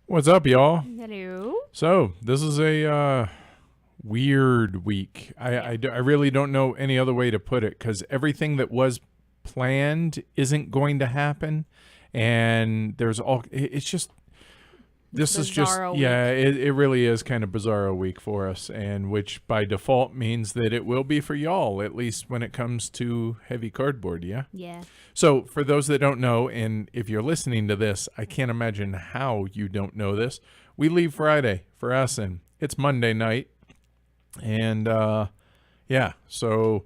What's up, y'all? Hello. So, this is a weird week. I really don't know any other way to put it because everything that was planned isn't going to happen. And it's just, this is just, Bizarro yeah, it really is kind of bizarro week for us. And which by default means that it will be for y'all, at least when it comes to heavy cardboard, yeah? Yeah. So, for those that don't know, and if you're listening to this, I can't imagine how you don't know this. We leave Friday for Essen. It's Monday night. And so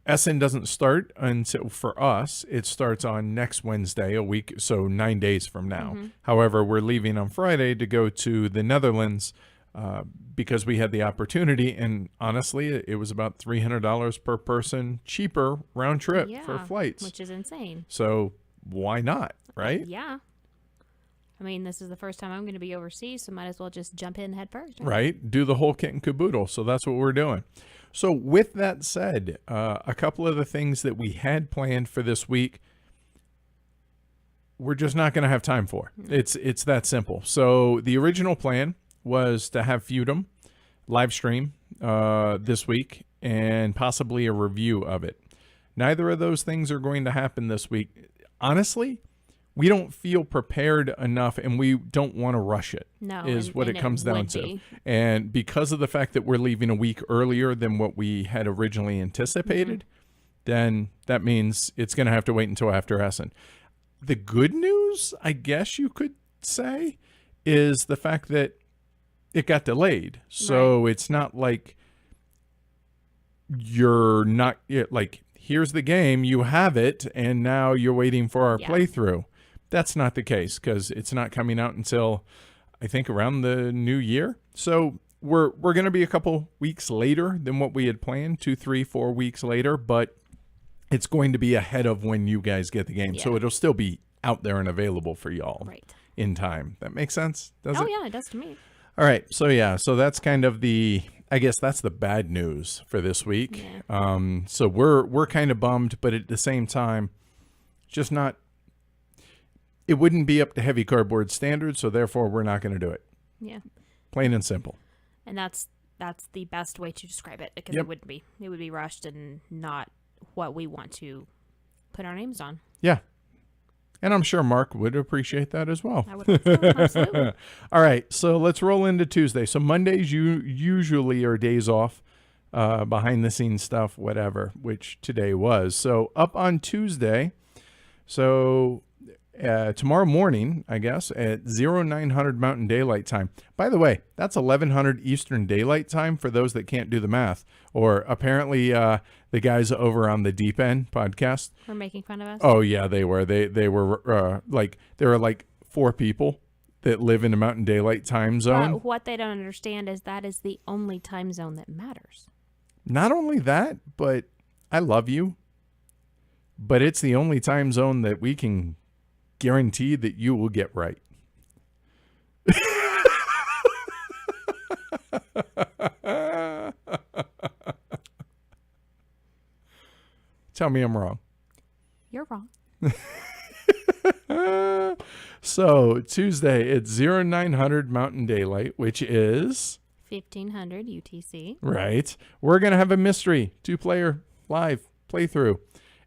Essen doesn't start until, for us, it starts on next Wednesday, a week, so 9 days from now. Mm-hmm. However, we're leaving on Friday to go to the Netherlands because we had the opportunity, and honestly, it was about $300 per person cheaper round trip for flights. Which is insane. So why not, right? Yeah. I mean, this is the first time I'm going to be overseas, so might as well just jump in head first. Right? Do the whole kit and caboodle. So that's what we're doing. So with that said, a couple of the things that we had planned for this week, we're just not going to have time for. It's that simple. So the original plan was to have Feudum live stream this week and possibly a review of it. Neither of those things are going to happen this week. Honestly, we don't feel prepared enough and we don't want to rush it. No, is what it comes down to. Be. And because of the fact that we're leaving a week earlier than what we had originally anticipated, then that means it's going to have to wait until after Essen. The good news, I guess you could say, is the fact that it got delayed. So it's not like you're not like, here's the game, you have it, and now you're waiting for our playthrough. That's not the case because it's not coming out until I think around the new year. So we're going to be a couple weeks later than what we had planned, 2, 3, 4 weeks later, but it's going to be ahead of when you guys get the game. Yeah. So it'll still be out there and available for y'all in time. That makes sense? Does it? Yeah, it does to me. All right. So that's kind of I guess that's the bad news for this week. Yeah. So we're kind of bummed, but at the same time, just not, it wouldn't be up to heavy cardboard standards, so therefore we're not going to do it. Yeah. Plain and simple. And that's the best way to describe it because it wouldn't be. It would be rushed and not what we want to put our names on. Yeah. And I'm sure Mark would appreciate that as well. I would hope so, absolutely. All right, so let's roll into Tuesday. So Mondays usually are days off, behind the scenes stuff, whatever, which today was. So up on Tuesday, so tomorrow morning, I guess, at 0900 Mountain Daylight Time. By the way, that's 1100 Eastern Daylight Time for those that can't do the math. Or apparently the guys over on the Deep End podcast were making fun of us. Oh, yeah, they were. They were there were like 4 people that live in the Mountain Daylight Time zone. But what they don't understand is that is the only time zone that matters. Not only that, but I love you. But it's the only time zone that we can guarantee that you will get right. Tell me I'm wrong. You're wrong. So Tuesday it's 0900 Mountain Daylight, which is 1500 UTC. Right. We're going to have a mystery 2-player live playthrough.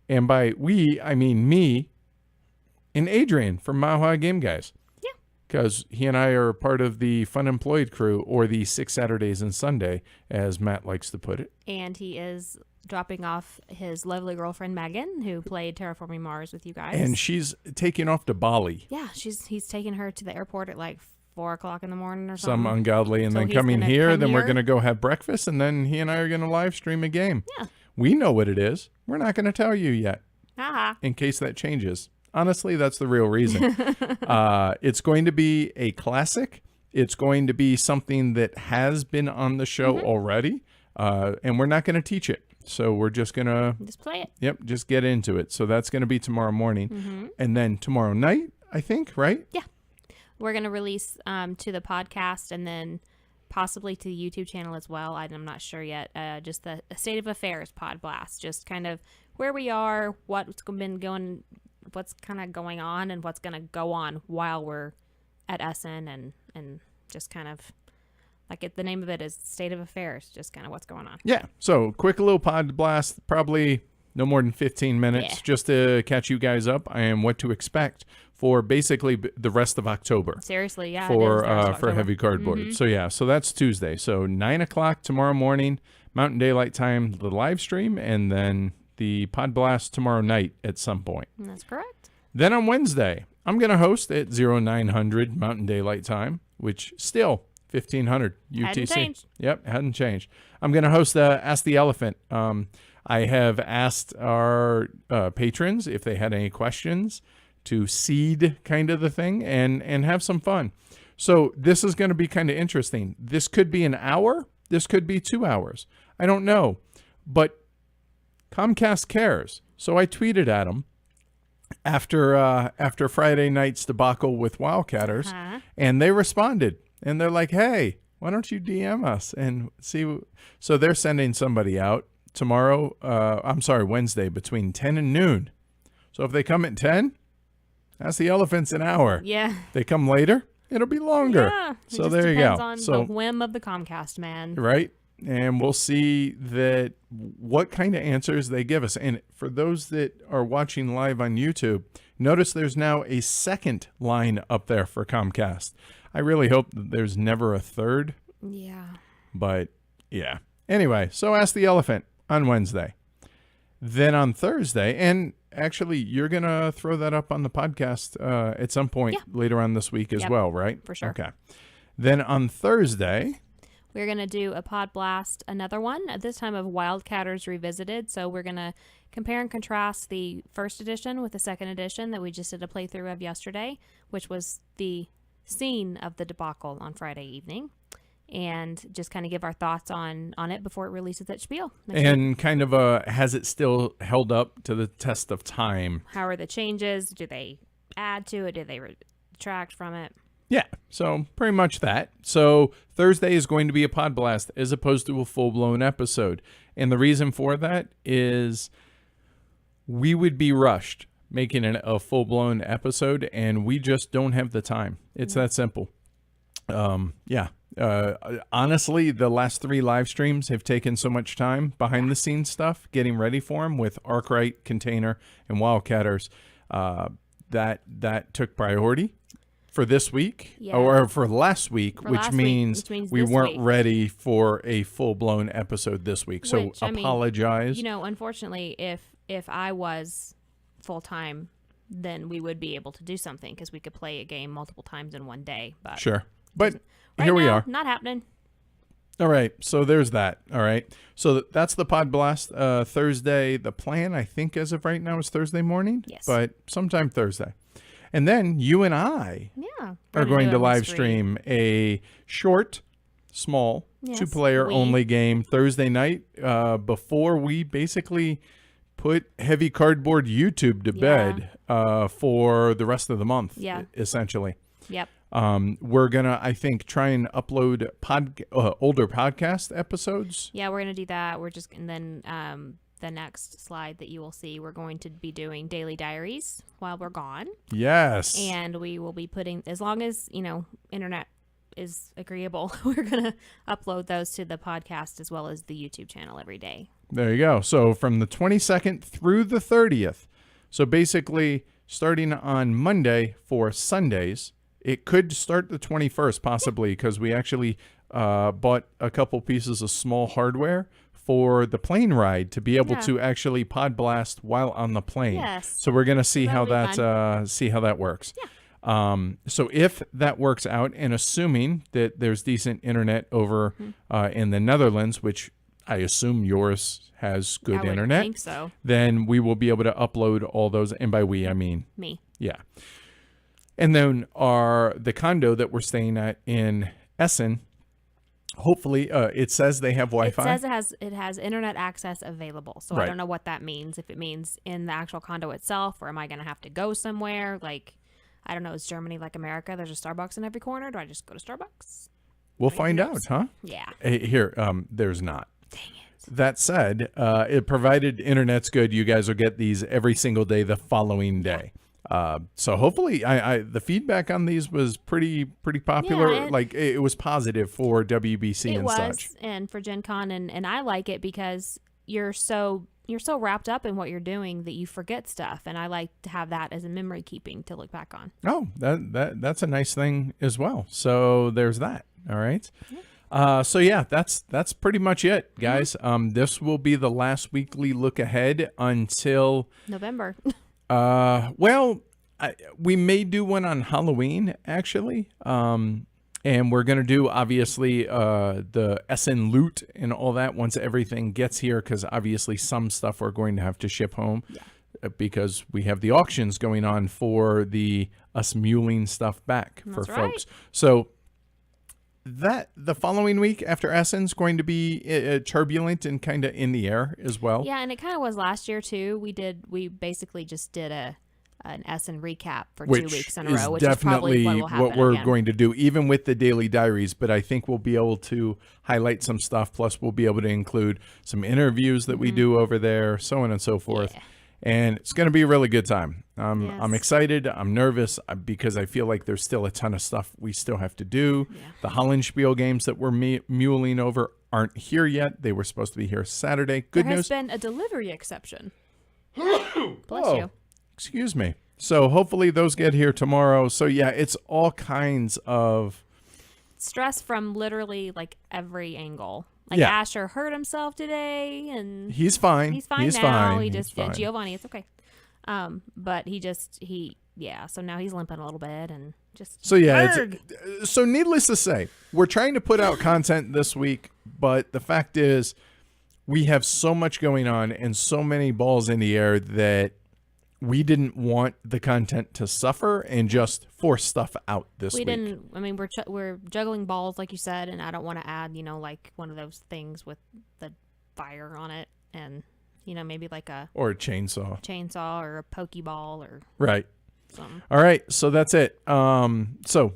And by we, I mean me and Adrian from Mahua Game Guys. Yeah. Because he and I are part of the Fun Employed crew, or the 6 Saturdays and Sunday, as Matt likes to put it. And he is dropping off his lovely girlfriend, Megan, who played Terraforming Mars with you guys. And she's taking off to Bali. Yeah, he's taking her to the airport at like 4 o'clock in the morning or Some something. ungodly. And then coming here, then we're going to go have breakfast, and then he and I are going to live stream a game. Yeah. We know what it is. We're not going to tell you yet. Haha. In case that changes. Honestly, that's the real reason. It's going to be a classic. It's going to be something that has been on the show already. And we're not going to teach it. So we're just going to... just play it. Yep, just get into it. So that's going to be tomorrow morning. And then tomorrow night, I think, right? Yeah. We're going to release to the podcast and then possibly to the YouTube channel as well. I'm not sure yet. Just the State of Affairs pod blast. Just kind of where we are, what's been going, what's kind of going on, and what's going to go on while we're at Essen and just kind of like the name of it is State of Affairs, just kind of what's going on. Yeah. So quick little pod blast, probably no more than 15 minutes just to catch you guys up and what to expect for basically the rest of October. Seriously, yeah. For Heavy Cardboard. So yeah, so that's Tuesday. So 9:00 tomorrow morning, Mountain Daylight Time, the live stream, and then the pod blast tomorrow night at some point. That's correct. Then on Wednesday, I'm going to host at 0900 Mountain Daylight Time, which still 1500 UTC. Hadn't changed. Yep, hadn't changed. I'm going to host Ask the Elephant. I have asked our patrons if they had any questions to seed kind of the thing and have some fun. So this is going to be kind of interesting. This could be an hour. This could be 2 hours. I don't know. But Comcast cares. So I tweeted at them after Friday night's debacle with Wildcatters, and they responded. And they're like, hey, why don't you DM us and see? So they're sending somebody out tomorrow. Wednesday between 10 and noon. So if they come at 10, that's the elephant's an hour. Yeah. They come later, it'll be longer. Yeah. So there you go. On so the whim of the Comcast man. Right. And we'll see what kind of answers they give us. And for those that are watching live on YouTube, notice there's now a second line up there for Comcast. I really hope that there's never a third. Yeah. But yeah. Anyway, so Ask the Elephant on Wednesday. Then on Thursday, and actually you're going to throw that up on the podcast at some point later on this week as well, right? For sure. Okay. Then on Thursday, we're going to do a pod blast, another one, at this time of Wildcatters Revisited. So we're going to compare and contrast the first edition with the second edition that we just did a playthrough of yesterday, which was the scene of the debacle on Friday evening, and just kind of give our thoughts on it before it releases that spiel. And kind of has it still held up to the test of time? How are the changes? Do they add to it? Do they detract from it? Yeah, so pretty much that. So Thursday is going to be a pod blast as opposed to a full-blown episode. And the reason for that is we would be rushed making a full-blown episode, and we just don't have the time. It's that simple. Honestly, the last 3 live streams have taken so much time behind the scenes stuff, getting ready for them with Arkwright, Container, and Wildcatters. That took priority for this week or for last week, which means we weren't ready for a full-blown episode this week. So apologize. Unfortunately, if I was full-time, then we would be able to do something because we could play a game multiple times in one day. But sure. But right here we now, are. Not happening. All right. So there's that. All right. So that's the pod blast. Thursday, the plan, I think, as of right now, is Thursday morning. Yes. But sometime Thursday. And then you and I are going to live stream a short, small, 2-player only game Thursday night before we basically put Heavy Cardboard YouTube to bed for the rest of the month, essentially. Yep. We're going to, I think, try and upload older podcast episodes. Yeah, we're going to do that. And then the next slide that you will see, we're going to be doing daily diaries while we're gone. Yes. And we will be putting, as long as, internet is agreeable, we're going to upload those to the podcast as well as the YouTube channel every day. There you go. So from the 22nd through the 30th. So basically starting on Monday for Sundays. It could start the 21st possibly because we actually bought a couple pieces of small hardware for the plane ride to be able to actually pod blast while on the plane. Yes. So we're going to see how that works. Yeah. So if that works out, and assuming that there's decent internet over in the Netherlands, which I assume yours has good internet. I think so. Then we will be able to upload all those. And by we, I mean me. Yeah. And then the condo that we're staying at in Essen, hopefully it says they have Wi-Fi. It says it has internet access available. So I don't know what that means. If it means in the actual condo itself, or am I going to have to go somewhere? Like, I don't know. Is Germany like America? There's a Starbucks in every corner. Do I just go to Starbucks? We'll find out, huh? Yeah. Here, there's not. Dang it. That said, provided internet's good, you guys will get these every single day the following day. So hopefully the feedback on these was pretty popular. Yeah, like it was positive for WBC and such. And for Gen Con, and I like it because you're so wrapped up in what you're doing that you forget stuff, and I like to have that as a memory keeping to look back on. Oh, that's a nice thing as well. So there's that. All right. Yeah. So yeah, that's pretty much it, guys. This will be the last weekly look ahead until November. We may do one on Halloween actually. And we're going to do, obviously, the Essen loot and all that once everything gets here, because obviously some stuff we're going to have to ship home because we have the auctions going on for us muling stuff back for folks. So the following week after Essen's going to be turbulent and kind of in the air as well. Yeah, and it kind of was last year, too. We basically just did an Essen recap for 2 weeks in a row, which is probably what we're again. going to do, even with the daily diaries. But I think we'll be able to highlight some stuff. Plus, we'll be able to include some interviews that we do over there, so on and so forth. Yeah. And it's going to be a really good time. I'm excited. I'm nervous because I feel like there's still a ton of stuff we still have to do. Yeah. The Hollenspiel games that we're muling over aren't here yet. They were supposed to be here Saturday. Good news. There has been a delivery exception. Bless you. Excuse me. So hopefully those get here tomorrow. So yeah, it's all kinds of stress from literally like every angle. Like Asher hurt himself today, and he's fine. He's fine now. He just did Giovanni. It's okay. But so now he's limping a little bit and just. So yeah, so needless to say, we're trying to put out content this week, but the fact is, we have so much going on and so many balls in the air that we didn't want the content to suffer and just force stuff out this week. I mean, we're juggling balls, like you said, and I don't want to add, like one of those things with the fire on it, and maybe like a chainsaw or a pokeball or right. Something. All right, so that's it. So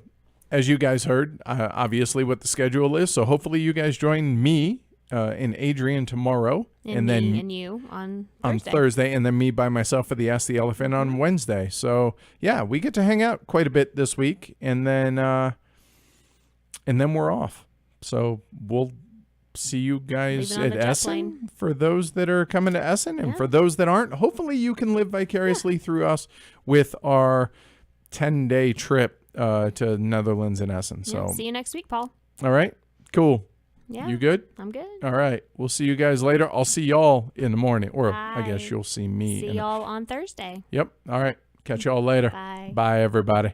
as you guys heard, obviously what the schedule is. So hopefully you guys join me and Adrian tomorrow, and then you on Thursday, and then me by myself for the Ask the Elephant on Wednesday. So yeah, we get to hang out quite a bit this week, and then we're off. So we'll see you guys at Essen for those that are coming to Essen, and for those that aren't, hopefully you can live vicariously through us with our 10-day trip to Netherlands and Essen. So see you next week, Paul. All right, cool. Yeah. You good? I'm good. All right. We'll see you guys later. I'll see y'all in the morning. Or I guess you'll see me. See y'all on Thursday. Yep. All right. Catch y'all later. Bye. Bye, everybody.